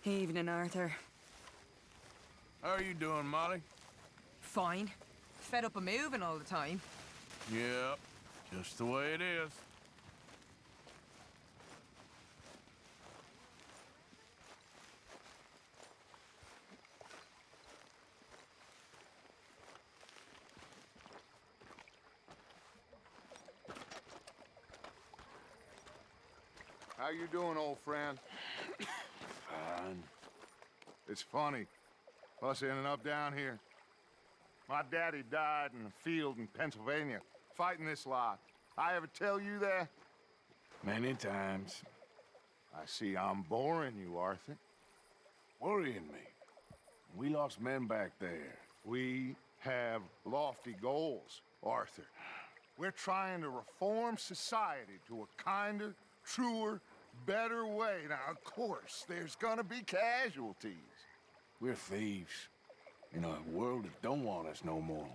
Evening, Arthur. How are you doing, Molly? Fine. Fed up of moving all the time. Yep, just the way it is. How you doing, old friend? Fine. It's funny, us ending up down here. My daddy died in a field in Pennsylvania, fighting this lot. I ever tell you that? Many times. I see I'm boring you, Arthur. Worrying me. We lost men back there. We have lofty goals, Arthur. We're trying to reform society to a kinder, truer, better way. Now, of course, there's gonna be casualties. We're thieves. In a world that don't want us no more.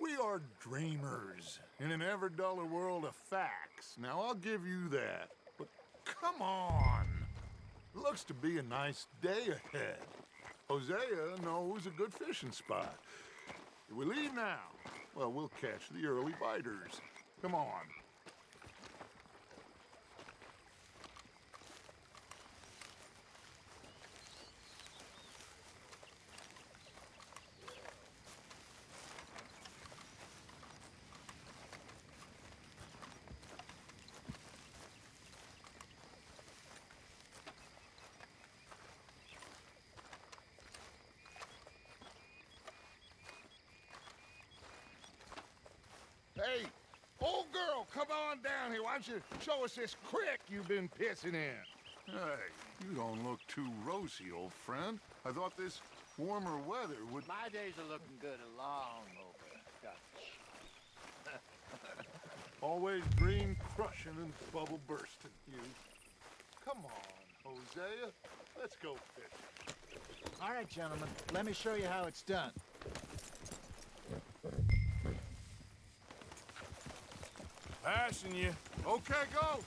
We are dreamers in an ever duller world of facts. Now, I'll give you that. But come on. Looks to be a nice day ahead. Hosea knows a good fishing spot. If we leave now, well, we'll catch the early biters. Come on. Hey, old girl, come on down here. Why don't you show us this creek you've been pissing in? Hey, you don't look too rosy, old friend. I thought this warmer weather would... My days are looking good along over, Dutch. Always green crushing and bubble bursting, you. Come on, Hosea. Let's go fishing. All right, gentlemen, let me show you how it's done. Passing you. Okay, go.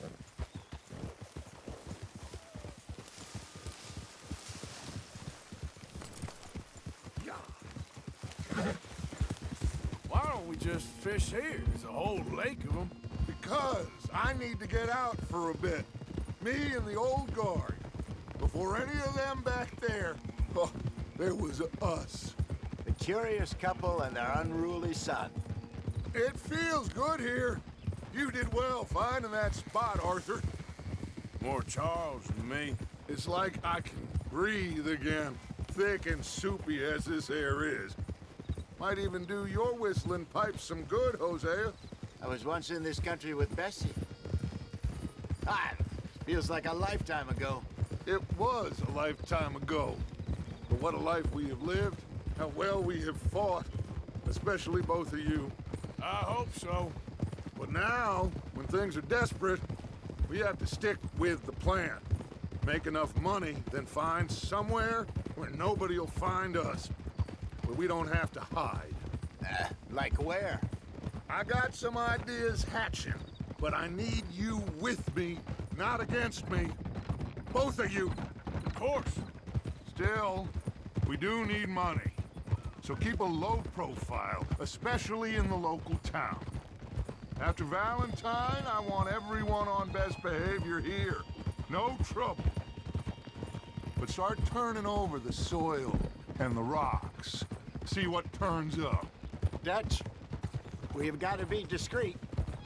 Yeah. Why don't we just fish here? There's a whole lake of them. Because I need to get out for a bit. Me and the old guard. Before any of them back there, oh, there was us. The curious couple and their unruly son. It feels good here. You did well finding that spot, Arthur. More Charles than me. It's like I can breathe again, thick and soupy as this air is. Might even do your whistling pipes some good, Hosea. I was once in this country with Bessie. Ah, feels like a lifetime ago. It was a lifetime ago. But what a life we have lived, how well we have fought, especially both of you. I hope so. But now, when things are desperate, we have to stick with the plan. Make enough money, then find somewhere where nobody will find us. Where we don't have to hide. Like where? I got some ideas hatching, but I need you with me, not against me. Both of you. Of course. Still, we do need money. So keep a low profile, especially in the local town. After Valentine, I want everyone on best behavior here. No trouble. But start turning over the soil and the rocks. See what turns up. Dutch, we've got to be discreet.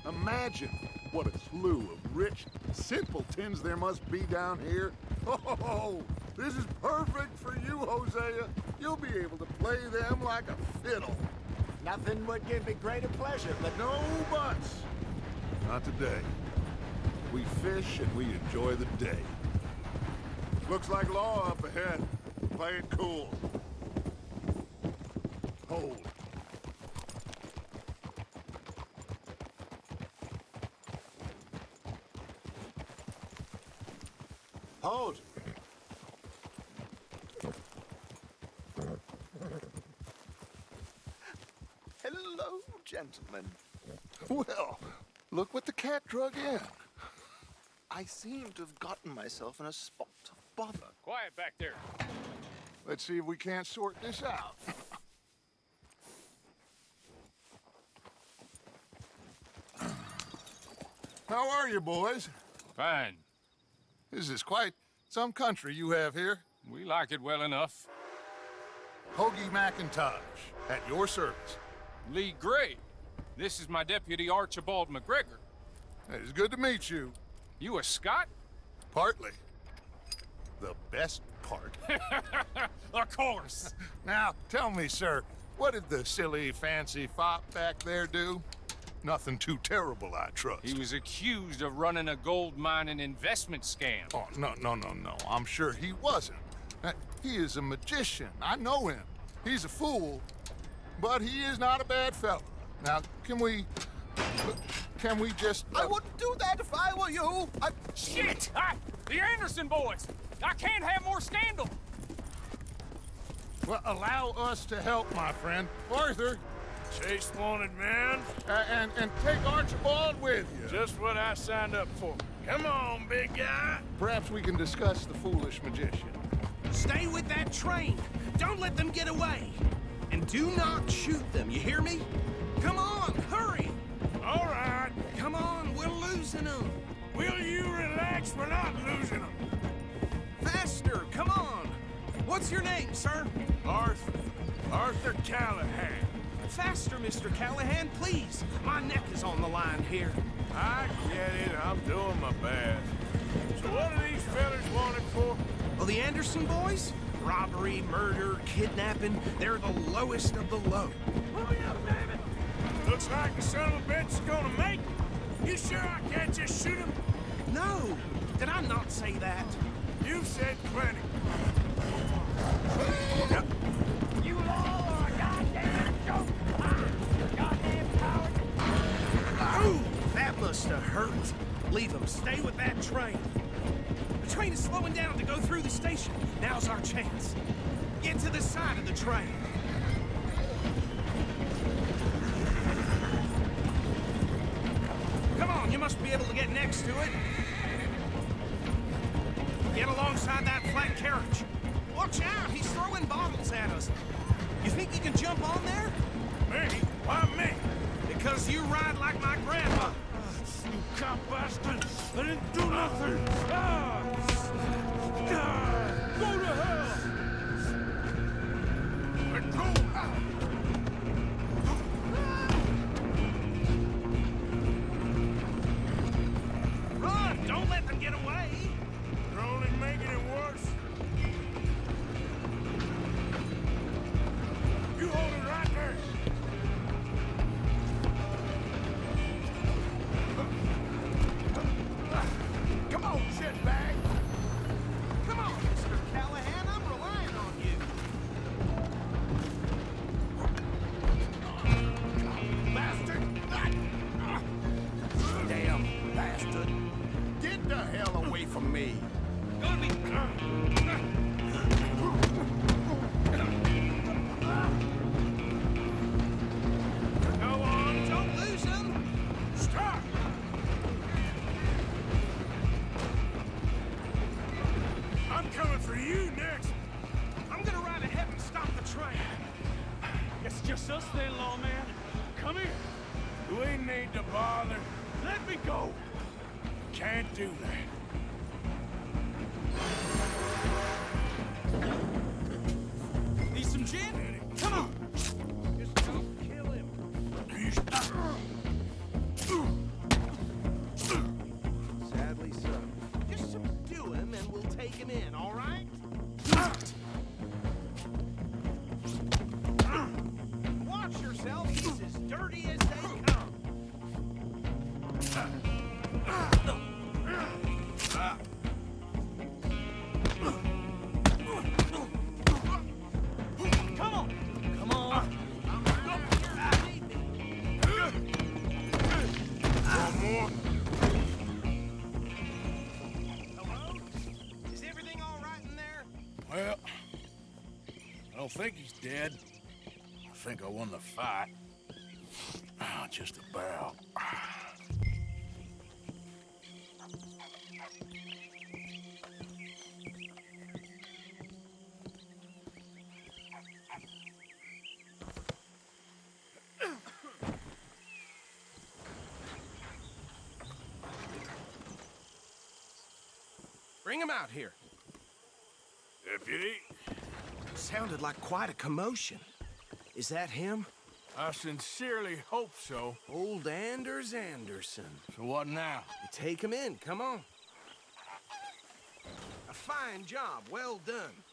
Imagine what a slew of rich simpletons there must be down here. Oh, this is perfect for you, Hosea. You'll be able to play them like a fiddle. Nothing would give me greater pleasure, but No buts. Not today. We fish and we enjoy the day. Looks like law up ahead. Play it cool. Hold. hold. Hello, gentlemen. Well, look what the cat drug in. I seem to have gotten myself in a spot of bother? Quiet back there. Let's see if we can't sort this out. How are you, boys? Fine. This is quite some country you have here. We like it well enough. Hoagie McIntosh, at your service. Lee Gray. This is my deputy Archibald McGregor. It is good to meet you. You a Scot? Partly. The best part. Of course. Now, tell me, sir, what did the silly, fancy fop back there do? Nothing too terrible, I trust. He was accused of running a gold mining investment scam. Oh, no. I'm sure he wasn't. He is a magician. I know him. He's a fool, but he is not a bad fellow. Now, can we just... I wouldn't do that if I were you. Shit! The Anderson boys! I can't have more scandal! Well, allow us to help, my friend. Arthur, Chase wanted, man. and take Archibald with you. Just what I signed up for. Come on, big guy. Perhaps we can discuss the foolish magician. Stay with that train. Don't let them get away. And do not shoot them, you hear me? Come on, hurry! All right. Come on, we're losing them. Will you relax? We're not losing them. Faster, come on. What's your name, sir? Arthur Callahan. Faster, Mr. Callahan, please. My neck is on the line here. I get it. I'm doing my best. So what are these fellas wanted for? Well, the Anderson boys? Robbery, murder, kidnapping. They're the lowest of the low. Hurry up, damn it. Looks like the son of a bitch is gonna make it. You sure I can't just shoot him? No, did I not say that? You've said plenty. You all are a goddamn joke! Goddamn coward! Ooh, that must have hurt. Leave them. Stay with that train. The train is slowing down to go through the station. Now's our chance. Get to the side of the train. Come on, you must be able to get next to it. Get alongside that flat carriage. Watch out, he's throwing bottles at us. You think you can jump on there? Me? Why me? Because you ride like my grandma. You cop bastard! I didn't do nothing! Go to hell! Let go! Run! Don't let them get away! You're only making it worse. You hold it right there. Come on, shitbag! Come on, Mr. Callahan, I'm relying on you. Bastard! Damn bastard! Get the hell away from me! Gonna be... Go on, don't lose him! Stop! I'm coming for you next. I'm gonna ride ahead and stop the train. It's just us then, lawman. Come here. We need to bother. Let me go. Can't do that. Need some gin? Come on! Just don't kill him. Sadly so. Just subdue him and we'll take him in, all right? Watch yourself, he's as dirty as they come. Come on! Come on! One more. Hello? Is everything all right in there? Well, I don't think he's dead. I think I won the fight. Just about. Bring him out here. Deputy, Sounded like quite a commotion. Is that him? I sincerely hope so. Old Anders Anderson. So what now? You take him in, come on. A fine job, well done.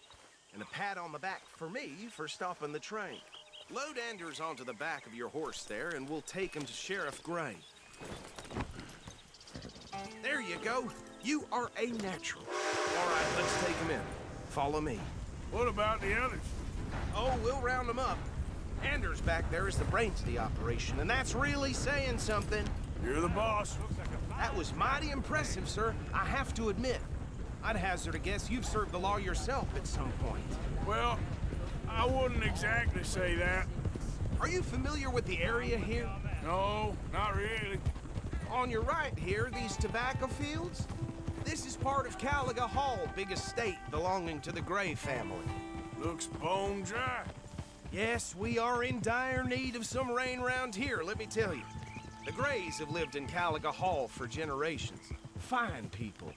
And a pat on the back for me for stopping the train. Load Anders onto the back of your horse there, and we'll take him to Sheriff Gray. There you go. You are a natural. All right, let's take him in. Follow me. What about the others? Oh, we'll round them up. Anders back there is the brains of the operation, and that's really saying something. You're the boss. That was mighty impressive, sir. I have to admit. I'd hazard a guess you've served the law yourself at some point. Well, I wouldn't exactly say that. Are you familiar with the area here? No, not really. On your right here, these tobacco fields? This is part of Caliga Hall, big estate belonging to the Gray family. Looks bone dry. Yes, we are in dire need of some rain round here, let me tell you. The Grays have lived in Caliga Hall for generations. Fine people.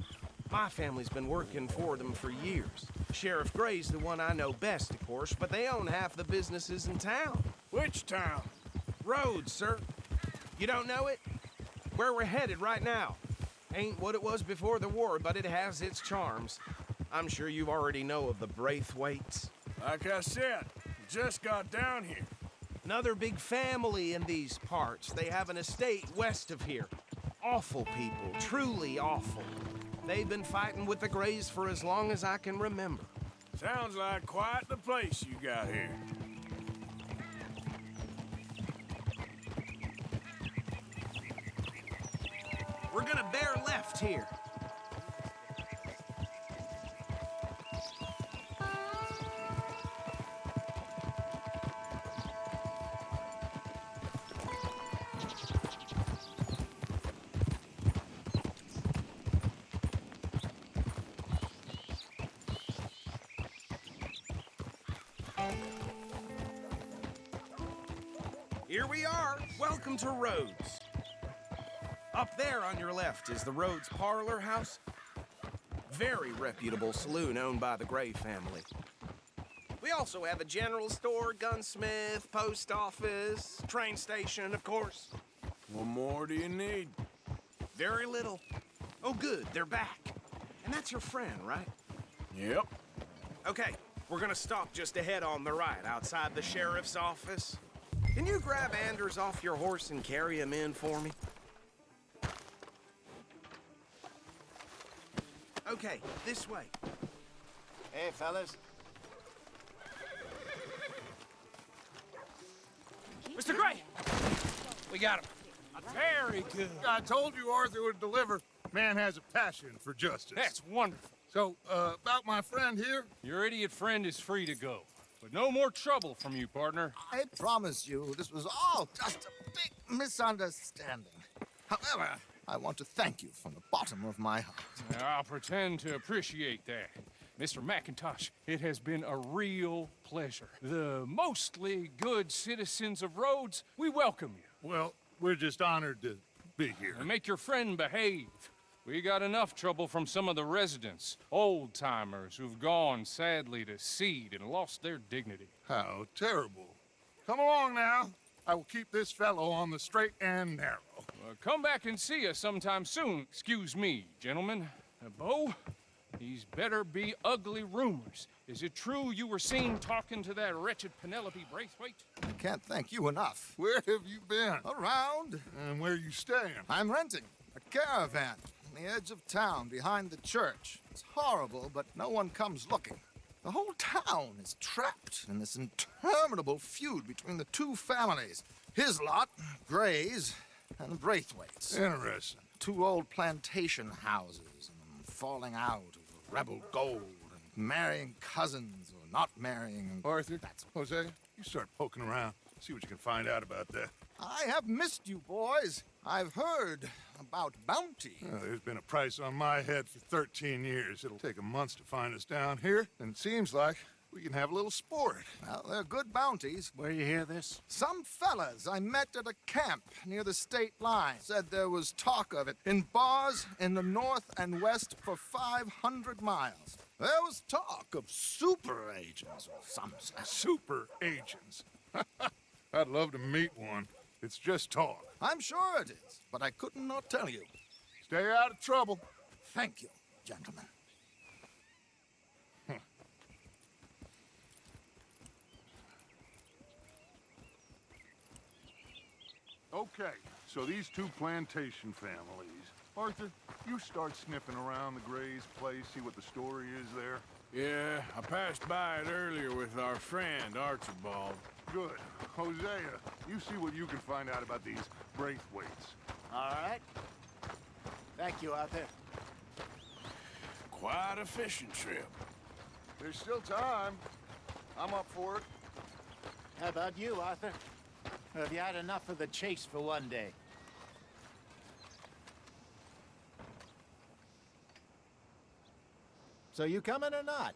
My family's been working for them for years. Sheriff Gray's the one I know best, of course, but they own half the businesses in town. Which town? Rhodes, sir. You don't know it? Where we're headed right now. Ain't what it was before the war, but it has its charms. I'm sure you already know of the Braithwaites. Like I said, just got down here. Another big family in these parts. They have an estate west of here. Awful people, truly awful. They've been fighting with the Grays for as long as I can remember. Sounds like quite the place you got here. We're gonna bear left here. Here we are. Welcome to Rhodes. Up there on your left is the Rhodes Parlor House. Very reputable saloon owned by the Gray family. We also have a general store, gunsmith, post office, train station, of course. What more do you need? Very little. Oh, good, they're back. And that's your friend, right? Yep. Okay, we're gonna stop just ahead on the right, outside the sheriff's office. Can you grab Anders off your horse and carry him in for me? Okay, this way. Hey, fellas. Mr. Gray! We got him. Very good. I told you Arthur would deliver. Man has a passion for justice. That's wonderful. So, about my friend here? Your idiot friend is free to go. But no more trouble from you, partner. I promise you, this was all just a big misunderstanding. However, I want to thank you from the bottom of my heart. I'll pretend to appreciate that. Mr. McIntosh, it has been a real pleasure. The mostly good citizens of Rhodes, we welcome you. Well, we're just honored to be here. And make your friend behave. We got enough trouble from some of the residents, old-timers who've gone, sadly, to seed and lost their dignity. How terrible. Come along now. I will keep this fellow on the straight and narrow. Come back and see us sometime soon. Excuse me, gentlemen. Bo, these better be ugly rumors. Is it true you were seen talking to that wretched Penelope Braithwaite? I can't thank you enough. Where have you been? Around, And where you staying? I'm renting a caravan on the edge of town behind the church. It's horrible, but no one comes looking. The whole town is trapped in this interminable feud between the two families. His lot, Gray's, and the Braithwaites. Interesting. Two old plantation houses, and them falling out over rebel gold, and marrying cousins or not marrying. And Arthur, that's Jose, you start poking around. See what you can find out about that. I have missed you, boys. I've heard about bounty. There's been a price on my head for 13 years. It'll take a month to find us down here, and it seems like We can have a little sport. Well, they're good bounties. Where you hear this? Some fellas I met at a camp near the state line said there was talk of it in bars in the north and west for 500 miles. There was talk of super agents or something. Super agents. I'd love to meet one. It's just talk. I'm sure it is, but I couldn't not tell you. Stay out of trouble. Thank you, gentlemen. Okay, so these two plantation families. Arthur, you start sniffing around the Gray's place, see what the story is there. Yeah, I passed by it earlier with our friend, Archibald. Good. Hosea, you see what you can find out about these Braithwaites. All right. Thank you, Arthur. Quite a fishing trip. There's still time. I'm up for it. How about you, Arthur? Have you had enough of the chase for one day? So you coming or not?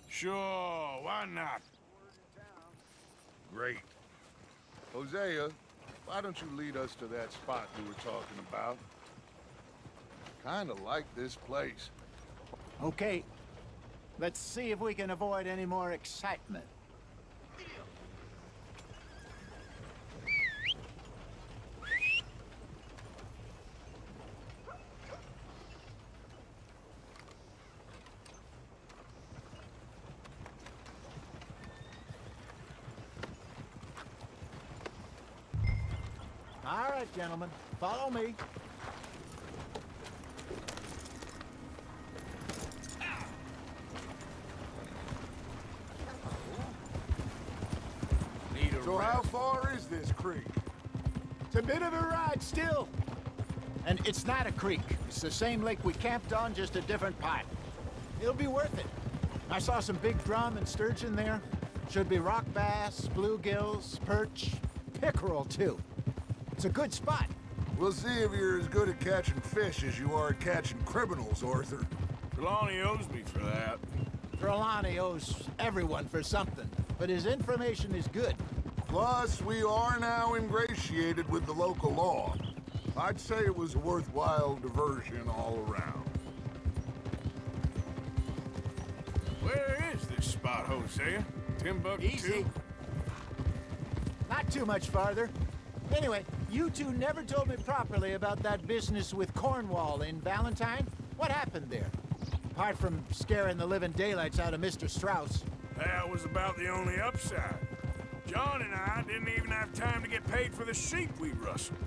Sure, why not? Great. Hosea, why don't you lead us to that spot you were talking about? Kinda like this place. Okay. Let's see if we can avoid any more excitement. All right, gentlemen, follow me. Need a So rest. how far is this creek? It's a bit of a ride still. And it's not a creek. It's the same lake we camped on, just a different part. It'll be worth it. I saw some big drum and sturgeon there. Should be rock bass, bluegills, perch, pickerel too. It's a good spot. We'll see if you're as good at catching fish as you are at catching criminals, Arthur. Trelawney owes me for that. Trelawney owes everyone for something, but his information is good. Plus, we are now ingratiated with the local law. I'd say it was a worthwhile diversion all around. Where is this spot, Hosea? Timbuktu? Easy. Not too much farther. Anyway, you two never told me properly about that business with Cornwall in Valentine. What happened there? Apart from scaring the living daylights out of Mr. Strauss. That was about the only upside. John and I didn't even have time to get paid for the sheep we rustled.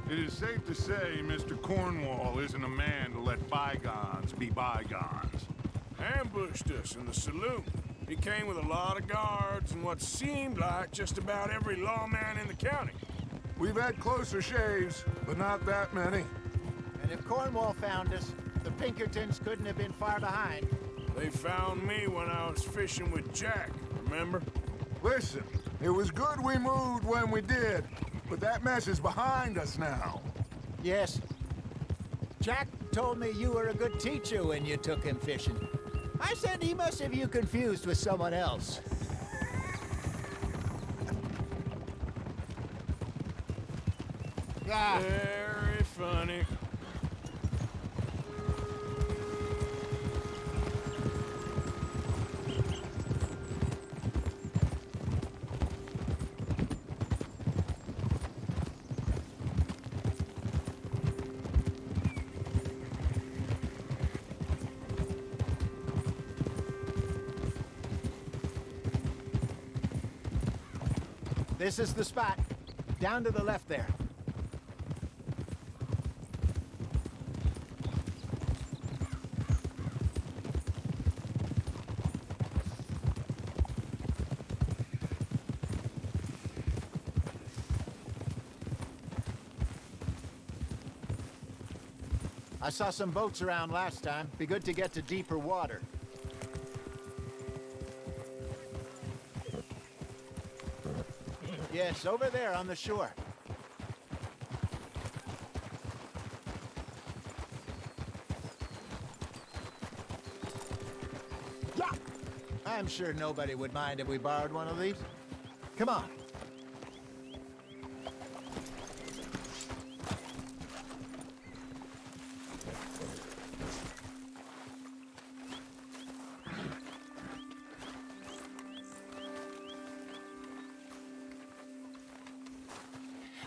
It is safe to say Mr. Cornwall isn't a man to let bygones be bygones. Ambushed us in the saloon. He came with a lot of guards and what seemed like just about every lawman in the county. We've had closer shaves, but not that many. And if Cornwall found us, the Pinkertons couldn't have been far behind. They found me when I was fishing with Jack, remember? Listen, it was good we moved when we did, but that mess is behind us now. Yes. Jack told me you were a good teacher when you took him fishing. I said he must have you confused with someone else. Very funny. This is the spot. Down to the left there. I saw some boats around last time. Be good to get to deeper water. Yes, over there on the shore. Yeah! I'm sure nobody would mind if we borrowed one of these. Come on.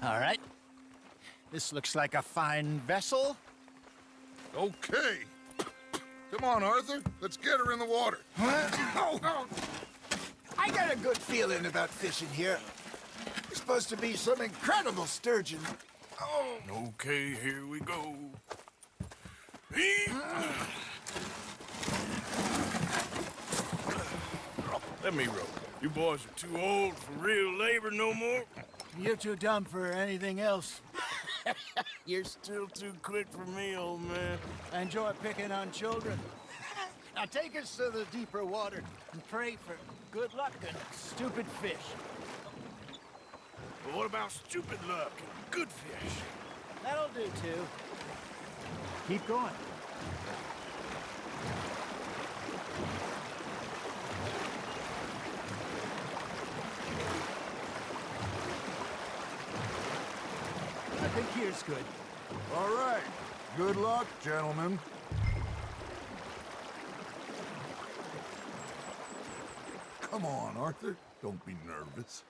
All right. This looks like a fine vessel. Okay. Come on, Arthur. Let's get her in the water. Oh. I got a good feeling about fishing here. There's supposed to be some incredible sturgeon. Oh. Okay, here we go. Let me row. You boys are too old for real labor no more. You're too dumb for anything else. You're still too quick for me, old man. I enjoy picking on children. Now take us to the deeper water and pray for good luck and stupid fish. But what about stupid luck and good fish? That'll do, too. Keep going. I think here's good. All right. Good luck, gentlemen. Come on, Arthur. Don't be nervous.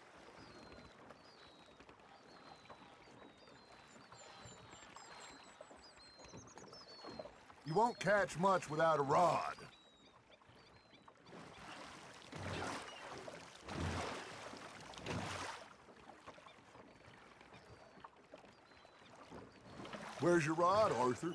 You won't catch much without a rod. Where's your rod, Arthur?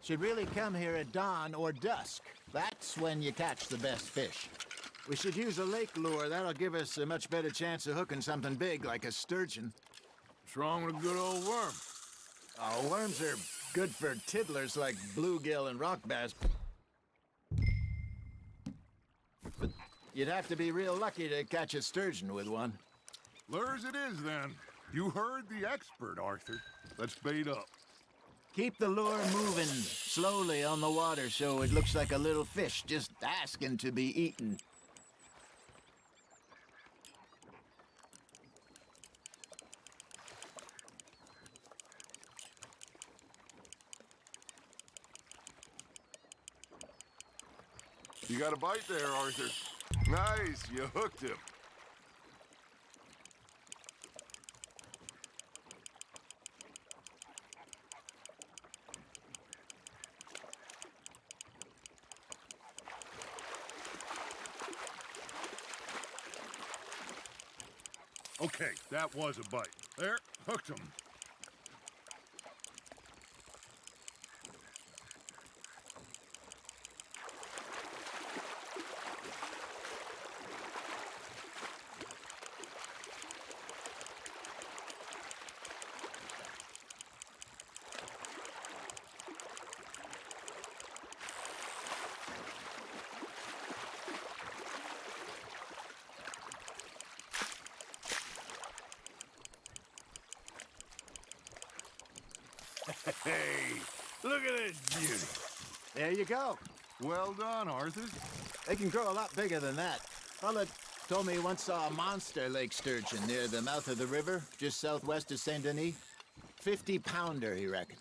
Should really come here at dawn or dusk. That's when you catch the best fish. We should use a lake lure. That'll give us a much better chance of hooking something big like a sturgeon. What's wrong with a good old worm? Oh, worms are good for tiddlers like bluegill and rock bass. But you'd have to be real lucky to catch a sturgeon with one. Lures it is, then. You heard the expert, Arthur. Let's bait up. Keep the lure moving slowly on the water so it looks like a little fish just asking to be eaten. You got a bite there, Arthur. Nice, you hooked him. Okay, that was a bite. There, hooked him. Hey, look at this beauty. There you go. Well done, Arthur. They can grow a lot bigger than that. Fella told me he once saw a monster lake sturgeon near the mouth of the river, just southwest of Saint Denis. 50-pounder, he reckoned.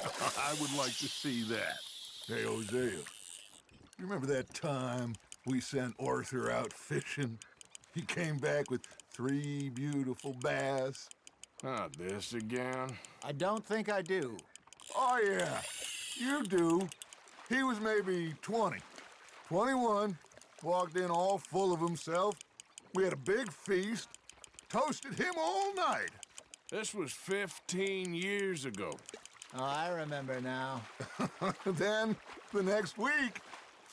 I would like to see that. Hey, Hosea, you remember that time we sent Arthur out fishing? He came back with 3 beautiful bass. Not this again. I don't think I do. Oh, yeah, you do. He was maybe 20, 21, Walked in all full of himself. We had a big feast. Toasted him all night. This was 15 years ago. Oh, I remember now. Then, the next week,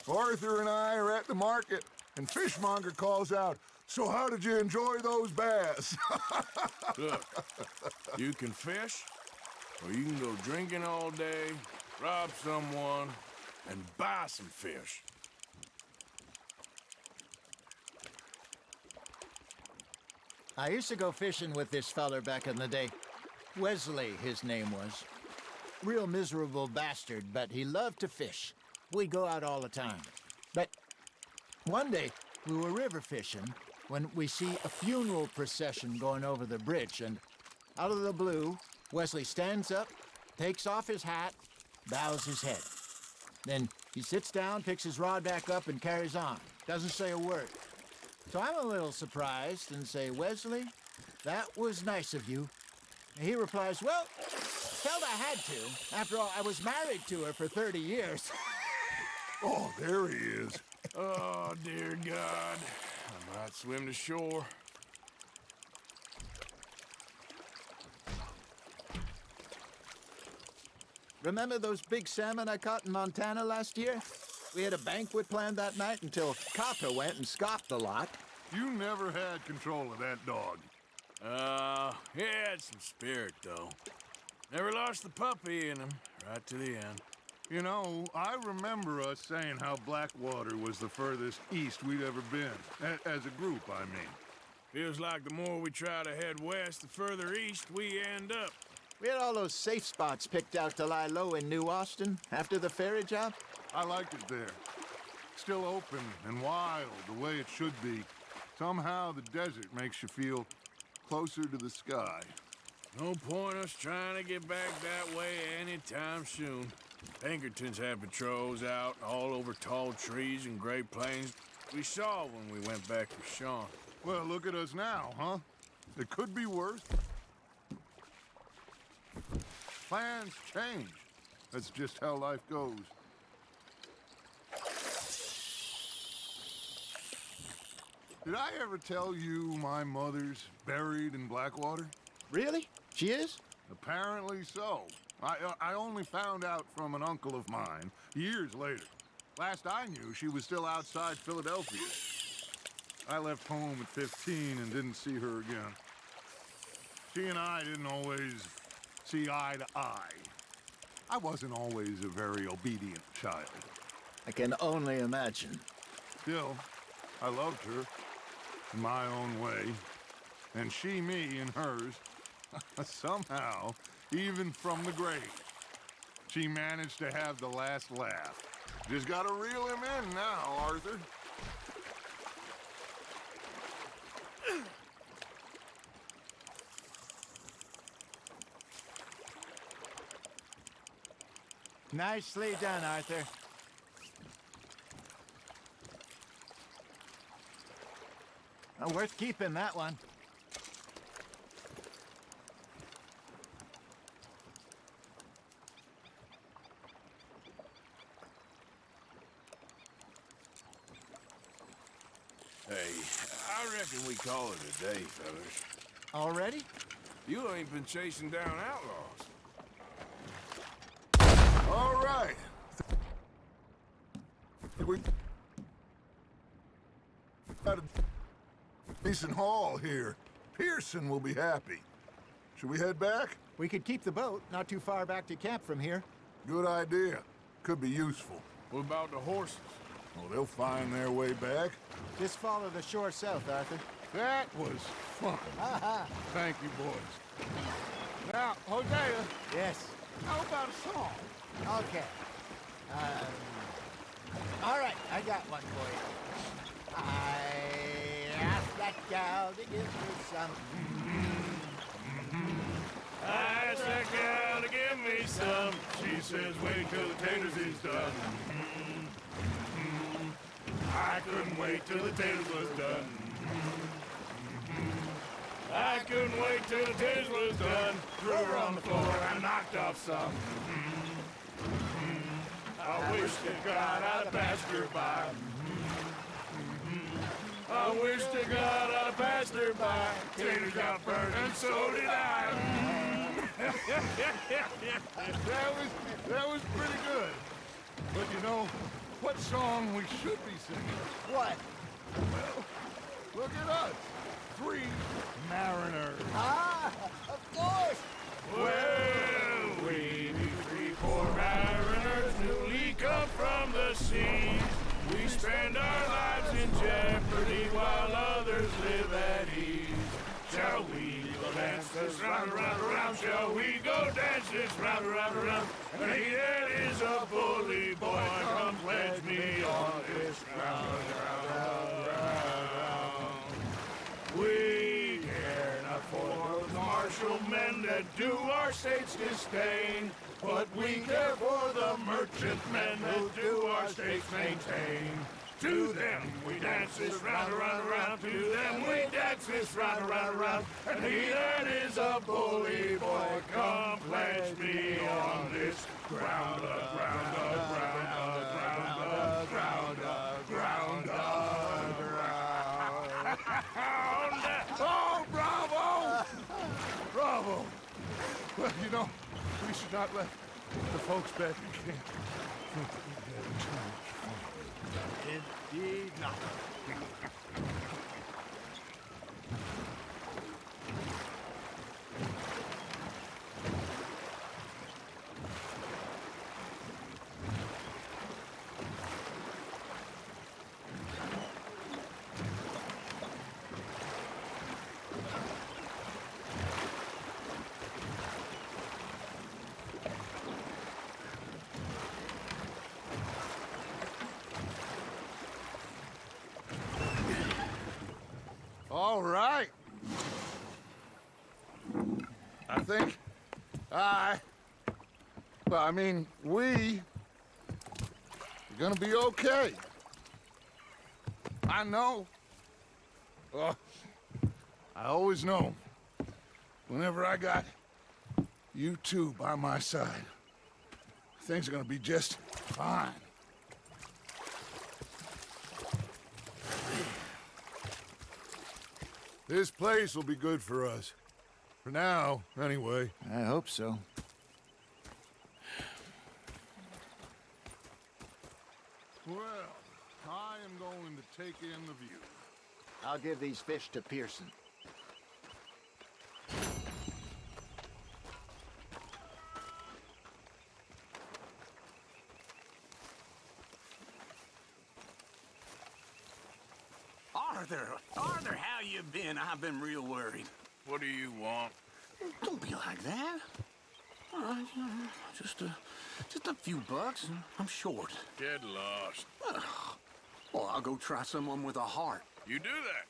Arthur and I are at the market, and Fishmonger calls out, "So how did you enjoy those bass?" Look, you can fish, or you can go drinking all day, rob someone, and buy some fish. I used to go fishing with this feller back in the day. Wesley, his name was. Real miserable bastard, but he loved to fish. We'd go out all the time. But one day, we were river fishing when we see a funeral procession going over the bridge, and out of the blue, Wesley stands up, takes off his hat, bows his head. Then he sits down, picks his rod back up, and carries on. Doesn't say a word. So I'm a little surprised and say, "Wesley, that was nice of you." And he replies, "Well, felt I had to. After all, I was married to her for 30 years. Oh, there he is. Oh, dear God. I might swim to shore. Remember those big salmon I caught in Montana last year? We had a banquet planned that night until Quarta went and scoffed a lot. You never had control of that dog. He had some spirit, though. Never lost the puppy in him, right to the end. You know, I remember us saying how Blackwater was the furthest east we'd ever been. As a group, I mean. Feels like the more we try to head west, the further east we end up. We had all those safe spots picked out to lie low in New Austin after the ferry job. I liked it there. Still open and wild, the way it should be. Somehow the desert makes you feel closer to the sky. No point us trying to get back that way anytime soon. Pinkertons had patrols out all over tall trees and Great Plains. We saw when we went back for Sean. Well, look at us now, huh? It could be worse. Plans change. That's just how life goes. Did I ever tell you my mother's buried in Blackwater? Really? She is? Apparently so. I only found out from an uncle of mine years later. Last I knew, she was still outside Philadelphia. I left home at 15 and didn't see her again. She and I didn't always see eye to eye. I wasn't always a very obedient child. I can only imagine. Still, I loved her in my own way, and she me in hers. Somehow, even from the grave, she managed to have the last laugh. Just gotta reel him in now, Arthur. Nicely done, Arthur. Worth keeping, that one. Hey, I reckon we call it a day, fellas. Already? You ain't been chasing down outlaws. All right. We got a decent haul here. Pearson will be happy. Should we head back? We could keep the boat not too far back to camp from here. Good idea. Could be useful. What about the horses? Well, they'll find their way back. Just follow the shore south, Arthur. That was fun. Thank you, boys. Now, Hosea, Yes. how about a song? Okay. All right, I got one for you. I asked that gal to give me some. I asked that gal to give me some. She says, wait till the taters is done. I couldn't wait till the taters was done. I couldn't wait till the taste was done. Threw her on the floor and knocked off some. I wish to God I'd passed her by. I wish to God I passed her by. Taters got burned, and so did I. That was pretty good. But you know, what song we should be singing? What? Well, look at us. 3 mariners. Ah, of course. Well, we be 3 poor mariners newly come from the seas. We spend our lives in jeopardy while others live at ease. Shall we go dance this round, around, around? Shall we go dance this round, around, around? And he that is a bully boy, come pledge me on this ground, round, round. We care not for the martial men that do our states disdain, but we care for the merchant men that do our states maintain. To them we dance this round, around, around. To them we dance this round, around, around. And he that is a bully boy, come pledge me on this ground, ground, ground, ground, ground, ground, ground. Oh, bravo! Bravo! Well, you know, we should not let the folks back in camp think that we're having too much fun. Indeed not. All right. I think we are gonna be okay. I know. Oh, I always know. Whenever I got you two by my side, things are gonna be just fine. This place will be good for us. For now, anyway. I hope so. Well, I am going to take in the view. I'll give these fish to Pearson. Arthur, how you been? I've been real worried. What do you want? Don't be like that. All right, just a few bucks, and I'm short. Get lost. Well, I'll go try someone with a heart. You do that.